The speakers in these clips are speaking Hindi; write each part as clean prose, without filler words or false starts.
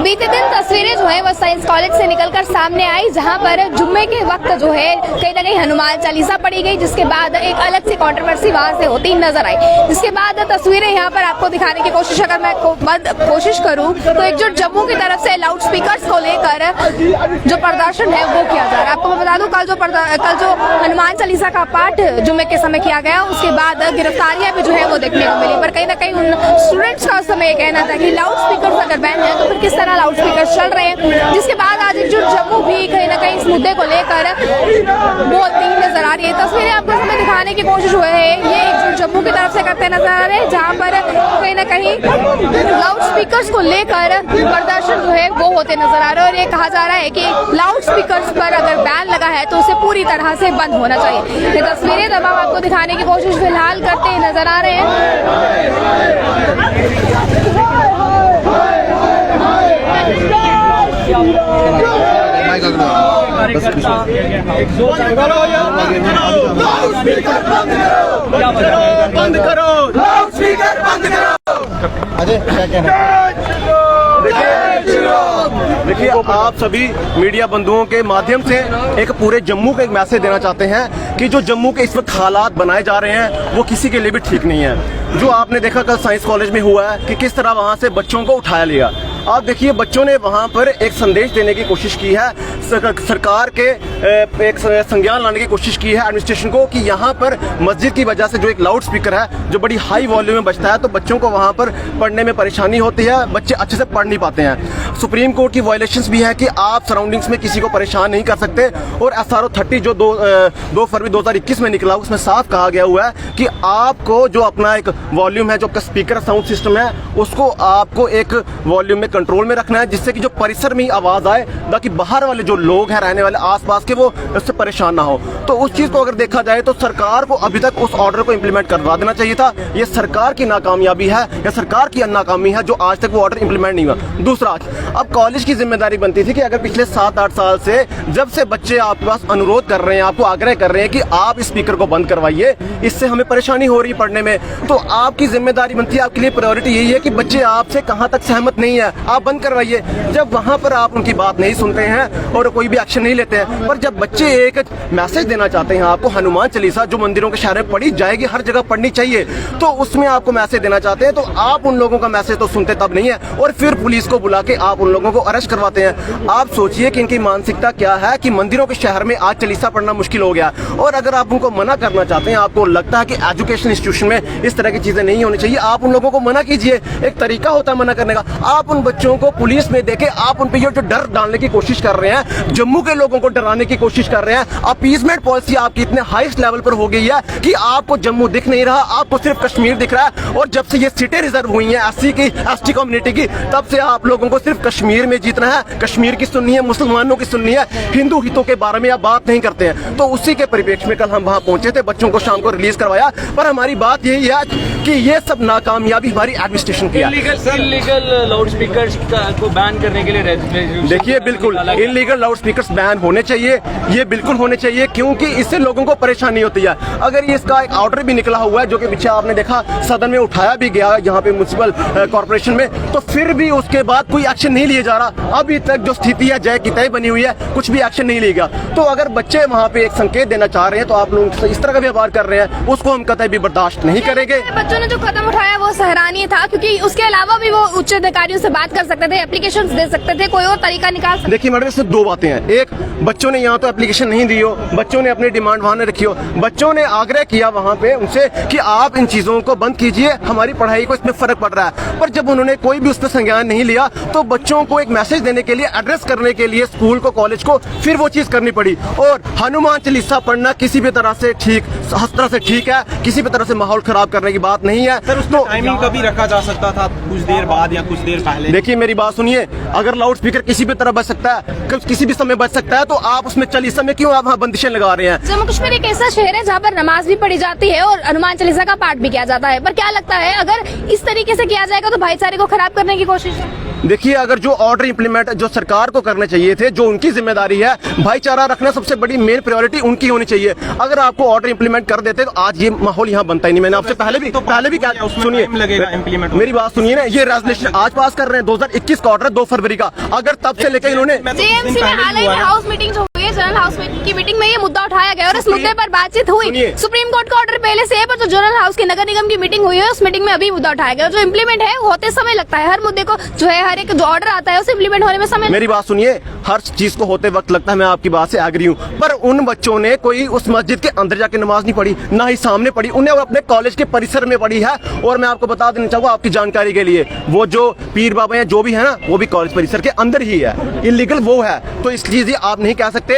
बीते दिन तस्वीरें जो है वो साइंस कॉलेज से निकलकर सामने आई, जहां पर जुम्मे के वक्त जो है कहीं ना कहीं हनुमान चालीसा पढ़ी गई, जिसके बाद एक अलग सी कंट्रोवर्सी वहां से होती नजर आई। जिसके बाद तस्वीरें यहाँ पर आपको दिखाने की कोशिश अगर मैं कोशिश करूं तो एक जो जम्मू की तरफ से लाउड स्पीकर्स को लेकर जो प्रदर्शन है वो किया जा रहा है। आपको मैं बता दूं कल जो हनुमान चालीसा का पाठ जुम्मे के समय किया गया, उसके बाद गिरफ्तारियां भी जो है वो देखने को मिली। पर कहीं ना कहीं उन स्टूडेंट्स का उस समय कहना था कि लाउड स्पीकर अगर बैन है तो फिर किस तरह लाउड स्पीकर चल रहे हैं। जिसके बाद आज एक जो जम्मू भी कहीं ना कहीं इस मुद्दे को लेकर बोलती ही नजर आ रही है। तस्वीरें आपको समय दिखाने की कोशिश हुई है, ये एक जो जम्मू की तरफ से करते नजर आ रहे हैं, जहाँ पर कहीं ना कहीं लाउड स्पीकर्स को लेकर प्रदर्शन जो है वो होते नजर आ रहे हैं। और ये कहा जा रहा है कि लाउड स्पीकर्स पर अगर बैन लगा है तो उसे पूरी तरह से बंद होना चाहिए। ये तस्वीरें तमाम आपको दिखाने की कोशिश फिलहाल करते नजर आ रहे हैं। बंद करो, लाउड स्पीकर बंद करो। अजय क्या कहना है? देखिए आप सभी मीडिया बंधुओं के माध्यम से एक पूरे जम्मू को एक मैसेज देना चाहते हैं कि जो जम्मू के इस वक्त हालात बनाए जा रहे हैं वो किसी के लिए भी ठीक नहीं है। जो आपने देखा कल साइंस कॉलेज में हुआ है कि किस तरह वहां से बच्चों को उठाया लिया। आप देखिए बच्चों ने वहां पर एक संदेश देने की कोशिश की है, सरकार के एक संज्ञान लाने की कोशिश की है एडमिनिस्ट्रेशन को कि यहाँ पर मस्जिद की वजह से जो एक लाउड स्पीकर है जो बड़ी हाई वॉल्यूम में बजता है तो बच्चों को वहाँ पर पढ़ने में परेशानी होती है, बच्चे अच्छे से पढ़ नहीं पाते हैं। सुप्रीम कोर्ट की वायलेशंस भी है कि आप सराउंडिंग्स में किसी को परेशान नहीं कर सकते। और SRO 30 जो 2 फरवरी 2021 में निकला उसमें साफ कहा गया हुआ है कि आपको जो अपना एक वॉल्यूम है, जो आपका स्पीकर साउंड सिस्टम है, उसको आपको एक वॉल्यूम में कंट्रोल में रखना है जिससे कि जो परिसर में आवाज आए ताकि बाहर वाले जो लोग हैं रहने वाले आसपास के वो उससे परेशान ना हो। तो उस चीज को अगर देखा जाए तो सरकार को अभी तक उस ऑर्डर को इंप्लीमेंट करवा देना चाहिए था। ये सरकार की नाकामयाबी है या सरकार की नाकामी है जो आज तक वो ऑर्डर इंप्लीमेंट नहीं हुआ। दूसरा, अब कॉलेज की जिम्मेदारी बनती थी कि अगर पिछले 7-8 साल से जब से बच्चे आपके पास अनुरोध कर रहे हैं, आपको आग्रह कर रहे हैं कि आप स्पीकर को बंद करवाइए, इससे हमें परेशानी हो रही है पढ़ने में, तो आपकी जिम्मेदारी बनती है, आपके लिए प्रायोरिटी यही है कि बच्चे आपसे कहां तक सहमत नहीं है आप बंद करवाइए। जब वहां पर आप उनकी बात नहीं सुनते हैं और कोई भी एक्शन नहीं लेते हैं, पर जब बच्चे एक मैसेज देना चाहते हैं आपको, हनुमान चालीसा जो मंदिरों के शहर में पढ़ी जाएगी, हर जगह पढ़नी चाहिए, तो उसमें आपको मैसेज देना चाहते हैं, तो आप उन लोगों का मैसेज तो सुनते तब नहीं है और फिर पुलिस को बुला के आप उन लोगों को अरेस्ट करवाते हैं। आप सोचिए कि इनकी मानसिकता क्या है कि मंदिरों के शहर में आज चालीसा पढ़ना मुश्किल हो गया और अगर आप उनको मना करना चाहते हैं, आपको लगता है कि एजुकेशन इंस्टीट्यूशन में इस तरह की चीजें नहीं होनी चाहिए, आप उन लोगों को मना कीजिए। एक तरीका होता है मना करने का। आप उन बच्चों को पुलिस में देके आप उन पे ये जो डर डालने की कोशिश कर रहे हैं, जम्मू के लोगों को डराने की कोशिश कर रहे हैं। अपीजमेंट पॉलिसी आपकी इतने हाईएस्ट लेवल पर हो गई है कि आपको जम्मू दिख नहीं रहा, आपको सिर्फ कश्मीर दिख रहा है। और जब से ये सीटें रिजर्व हुई हैं एससी की, एसटी कम्युनिटी की, तब से आप लोगों को सिर्फ कश्मीर में जीतना है, कश्मीर की सुननी है, मुसलमानों की सुननी है, हिंदू हितों के बारे में आप बात नहीं करते हैं। तो उसी के परिप्रेक्ष्य में कल हम वहां पहुंचे थे, बच्चों को शाम को रिलीज करवाया, पर हमारी बात यही है कि ये सब नाकामयाबी हमारी एडमिनिस्ट्रेशन की है। इल्लीगल लाउड स्पीकर्स को बैन करने के लिए देखिए बिल्कुल इल्लीगल लाउड स्पीकर्स बैन होने चाहिए, ये बिल्कुल होने चाहिए, क्योंकि इससे लोगों को परेशानी होती है। अगर ये इसका एक ऑर्डर भी निकला हुआ है जो कि पीछे आपने देखा सदन में उठाया भी गया यहाँ पे म्युनिसिपल कॉर्पोरेशन में, तो फिर भी उसके बाद कोई एक्शन नहीं लिया जा रहा। अभी तक जो स्थिति है जय की तय बनी हुई है, कुछ भी एक्शन नहीं लिया। तो अगर बच्चे वहाँ पे एक संकेत देना चाह रहे हैं तो आप लोग इस तरह का व्यवहार कर रहे हैं, उसको हम कतई भी बर्दाश्त नहीं करेंगे। बच्चों ने जो कदम उठाया वो सराहनीय था, क्योंकि उसके अलावा भी वो उच्च अधिकारियों से बात कर सकते थे, एप्लीकेशन दे सकते थे, कोई और तरीका निकाल सकते। देखिए मैडम, इसमें दो बातें हैं। एक, बच्चों ने यहाँ तो एप्लीकेशन नहीं दी हो, बच्चों ने अपनी डिमांड वहां रखी हो, बच्चों ने आग्रह किया वहां पे उनसे कि आप इन चीजों को बंद कीजिए, हमारी पढ़ाई को इसमें फर्क पड़ रहा है। पर जब उन्होंने कोई भी उस पर संज्ञान नहीं लिया तो बच्चों को एक मैसेज देने के लिए, एड्रेस करने के लिए स्कूल को, कॉलेज को फिर वो चीज करनी पड़ी। और हनुमान चालीसा पढ़ना किसी भी तरह से ठीक है, किसी भी तरह से माहौल खराब करने की बात नहीं है। सर उसको टाइमिंग कभी रखा जा सकता था, कुछ देर बाद या कुछ देर पहले? देखिए मेरी बात सुनिए, अगर लाउड स्पीकर किसी भी तरह बज सकता है, किसी भी समय बज सकता है, तो आप उसमें चालीसा में क्यों आप वहाँ बंदिशें लगा रहे हैं? जम्मू कश्मीर एक ऐसा शहर है जहाँ पर नमाज भी पढ़ी जाती है और हनुमान चालीसा का पाठ भी किया जाता है, पर क्या लगता है अगर इस तरीके से किया जाएगा तो भाईचारे को खराब करने की कोशिश है? देखिए, अगर जो ऑर्डर इंप्लीमेंट जो सरकार को करने चाहिए थे, जो उनकी जिम्मेदारी है, भाईचारा रखना सबसे बड़ी मेन प्रायोरिटी उनकी होनी चाहिए। अगर आपको ऑर्डर इंप्लीमेंट कर देते तो आज ये माहौल यहाँ बनता ही नहीं। मैंने आपसे पहले भी सुनिए, मेरी बात सुनिए ना, ये रेजोल्यूशन आज पास कर रहे हैं 2021 का ऑर्डर 2 फरवरी का। अगर तब से लेकर इन्होंने जेएमसी में हाल ही में हाउस मीटिंग जो हुई है, जनरल हाउस की मीटिंग में ये मुद्दा उठाया गया और इस मुद्दे पर बातचीत हुई। सुप्रीम कोर्ट का ऑर्डर पहले से है, पर जो जनरल हाउस की नगर निगम की मीटिंग हुई है उस मीटिंग में अभी मुद्दा उठाया गया। जो इम्प्लीमेंट है होते समय लगता है, हर मुद्दे को जो है, हर एक जो ऑर्डर आता है उसे इम्प्लीमेंट होने में समय। मेरी बात सुनिए, हर चीज को होते वक्त लगता है, मैं आपकी बात से एग्री हूँ, पर उन बच्चों ने कोई उस मस्जिद के अंदर जाके नमाज नहीं पढ़ी, ना ही सामने पढ़ी, उन्हें अपने कॉलेज के परिसर में पढ़ी है। और मैं आपको बता देना चाहूंगा आपकी जानकारी के लिए, वो जो पीर बाबा है जो भी है ना, वो भी कॉलेज परिसर के अंदर ही है, इलीगल वो है। तो इसलिए आप नहीं कह सकते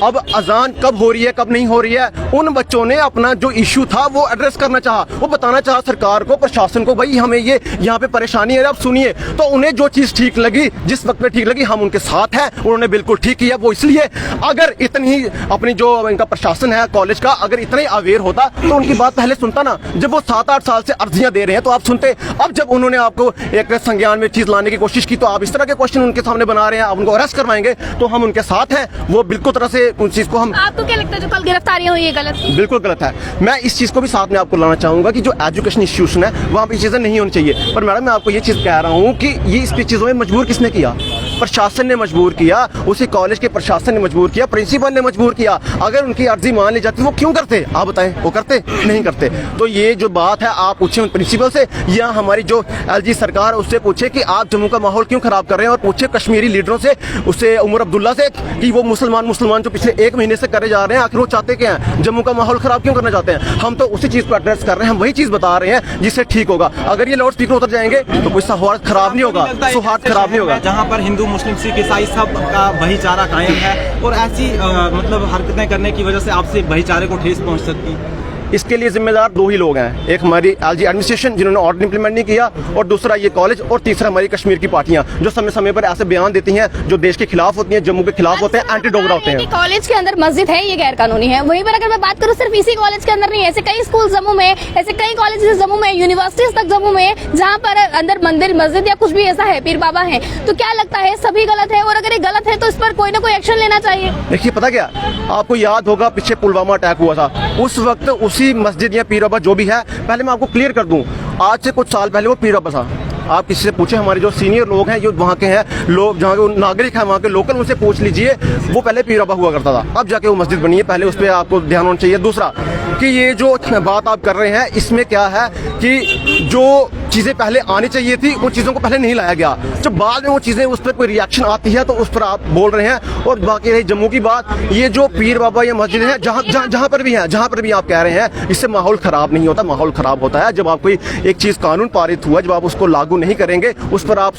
अब अजान कब हो रही है कब नहीं हो रही है। उन बच्चों ने अपना जो इश्यू था वो एड्रेस करना चाहा, वो बताना चाहा सरकार को, प्रशासन को, भाई हमें ये यहाँ पे परेशानी है। अब सुनिए, तो उन्हें जो चीज ठीक लगी, जिस वक्त पे ठीक लगी, हम उनके साथ हैं, उन्होंने बिल्कुल ठीक किया। वो इसलिए, अगर इतनी ही अपनी जो इनका प्रशासन है कॉलेज का, अगर इतना ही अवेयर होता तो उनकी बात पहले सुनता ना। जब वो 7-8 साल से अर्जियां दे रहे हैं तो आप सुनते। अब जब उन्होंने आपको एक संज्ञान में चीज लाने की कोशिश की तो आप इस तरह के क्वेश्चन उनके सामने बना रहे हैं, आप उनको अरेस्ट करवाएंगे। तो हम उनके साथ हैं, वो बिल्कुल तरह से उन चीज को हम। आपको क्या लगता है जो कल गिरफ्तारियां हुई है गलत? बिल्कुल गलत है। मैं इस चीज को भी साथ में आपको लाना चाहूंगा कि जो एजुकेशन इंस्टीट्यूशन है वहां पे चीजें नहीं होनी चाहिए। पर मैडम, मैं आपको ये चीज कह रहा हूँ कि ये इस चीजों में मजबूर किसने किया? प्रशासन ने मजबूर किया, उसी कॉलेज के प्रशासन ने मजबूर किया, प्रिंसिपल ने मजबूर किया। अगर उनकी अर्जी मान ली जाती वो क्यों करते? आप बताएं, वो करते नहीं करते। तो ये जो बात है, आप पूछे प्रिंसिपल से या हमारी जो एलजी सरकार उससे पूछे कि आप जम्मू का माहौल क्यों खराब कर रहे हैं, और पूछे कश्मीरी लीडरों से, उससे उमर अब्दुल्ला से, कि वो मुसलमान जो पिछले 1 महीने से करे जा रहे हैं, आखिर वो चाहते क्या हैं? जम्मू का माहौल खराब क्यों करना चाहते हैं? हम तो उसी चीज को एड्रेस कर रहे हैं, हम वही चीज बता रहे हैं जिससे ठीक होगा। अगर ये लाउड स्पीकर उतर जाएंगे तो कोई सौहार्द खराब नहीं होगा, सौहार्द खराब नहीं होगा। जहाँ पर हिंदू मुस्लिम सिख ईसाई सब का भाईचारा कायम है, और ऐसी मतलब हरकतें करने की वजह से आपसे भाईचारे को ठेस पहुंच सकती है। इसके लिए जिम्मेदार 2 ही लोग हैं, एक हमारी एलजी एडमिनिस्ट्रेशन जिन्होंने ऑर्डर इंप्लीमेंट नहीं किया, और दूसरा ये कॉलेज, और तीसरा हमारी कश्मीर की पार्टियां जो समय समय पर ऐसे बयान देती हैं जो देश के खिलाफ होती हैं, जम्मू के खिलाफ होते हैं, एंटी डोगरा होते हैं। कॉलेज के अंदर मस्जिद है, ये गैर कानूनी है। वहीं पर अगर मैं बात करूँ, सिर्फ इसी कॉलेज के अंदर नहीं है, ऐसे कई स्कूल जम्मू में, ऐसे कई कॉलेज जम्मू में, यूनिवर्सिटीज तक जम्मू में, जहाँ पर अंदर मंदिर मस्जिद या कुछ भी ऐसा है, पीर बाबा है। तो क्या लगता है सभी गलत है? और अगर ये गलत है तो इस पर कोई ना कोई एक्शन लेना चाहिए। देखिए, पता क्या, आपको याद होगा पीछे पुलवामा अटैक हुआ था, उस वक्त उसी मस्जिद या पीर बाबा जो भी है, पहले मैं आपको क्लियर कर दूं, आज से कुछ साल पहले वो पीर बाबा था। आप किसी से पूछे, हमारे जो सीनियर लोग हैं, जो वहाँ के हैं लोग, जहाँ के नागरिक हैं वहाँ के लोकल, उनसे पूछ लीजिए, वो पहले पीर बाबा हुआ करता था, अब जाके वो मस्जिद बनी है। पहले उस पर आपको ध्यान होना चाहिए। दूसरा कि ये जो बात आप कर रहे हैं, इसमें क्या है कि जो चीजें पहले आनी चाहिए थी उन चीजों को पहले नहीं लाया गया। जब बाद में वो चीजें उस पर कोई रिएक्शन आती है तो उस पर आप बोल रहे हैं। और बाकी रही जम्मू की बात, ये जो पीर बाबा या मस्जिद है, जहाँ पर भी है, जहाँ पर भी आप कह रहे हैं, इससे माहौल खराब नहीं होता। माहौल खराब होता है जब आप कोई एक चीज कानून पारित हुआ, जब आप उसको लागू नहीं करेंगे, उस पर आप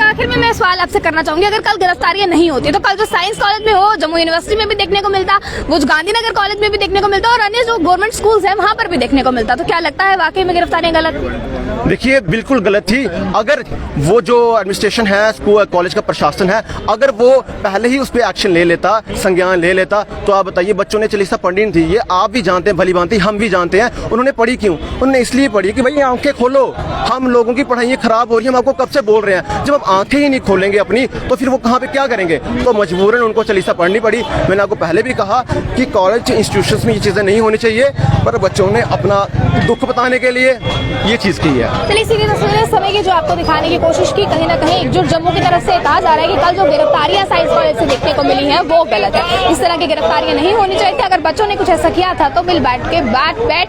आखिर में मैं सवाल आपसे करना चाहूंगी, अगर कल गिरफ्तारियां नहीं होती तो कल जो साइंस कॉलेज में हो, जम्मू यूनिवर्सिटी में भी देखने को मिलता, वो गांधीनगर कॉलेज में भी देखने को मिलता, और अन्य जो गवर्नमेंट स्कूल्स हैं वहां पर भी देखने को मिलता। तो क्या लगता है वाकई में गिरफ्तारियां गलत? देखिए, बिल्कुल गलत थी। अगर वो जो एडमिनिस्ट्रेशन है, स्कूल कॉलेज का प्रशासन है, अगर वो पहले ही उस पर एक्शन ले लेता, संज्ञान ले लेता, तो आप बताइए, बच्चों ने चालीसा पढ़ी नहीं थी, ये आप भी जानते हैं, भली भांति हम भी जानते हैं। उन्होंने पढ़ी क्यों? उन्होंने इसलिए पढ़ी कि भाई आंखें खोलो, हम लोगों की पढ़ाई खराब हो रही है, हम आपको कब से बोल रहे हैं। जब आप आंखें ही नहीं खोलेंगे अपनी, तो फिर वो कहाँ पे क्या करेंगे? तो मजबूरन उनको चालीसा पढ़नी पड़ी। मैंने आपको पहले भी कहा कि कॉलेज इंस्टीट्यूशंस में ये चीजें नहीं होनी चाहिए, पर बच्चों ने अपना दुख बताने के लिए ये चीज की है। चलिए, सीधी तस्वीरें समय की जो आपको दिखाने की कोशिश की, कहीं ना कहीं एकजुट जम्मू की तरफ से कहा जा रहा है कि कल जो गिरफ्तारियां साइंस कॉलेज से देखने को मिली हैं वो गलत है। इस तरह की गिरफ्तारियां नहीं होनी चाहिए थी। अगर बच्चों ने कुछ ऐसा किया था तो मिल बैठ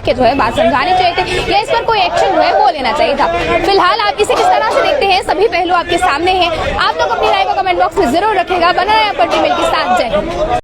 के जो है बात समझानी चाहिए थी, या इस पर कोई एक्शन जो है वो लेना चाहिए था। फिलहाल आप इसे किस तरह से देखते हैं, सभी पहलू आपके सामने हैं। आप लोग अपनी राय को कमेंट बॉक्स में जरूर रखेगा। बना रहे कंटिन्यू के साथ। जय हिंद।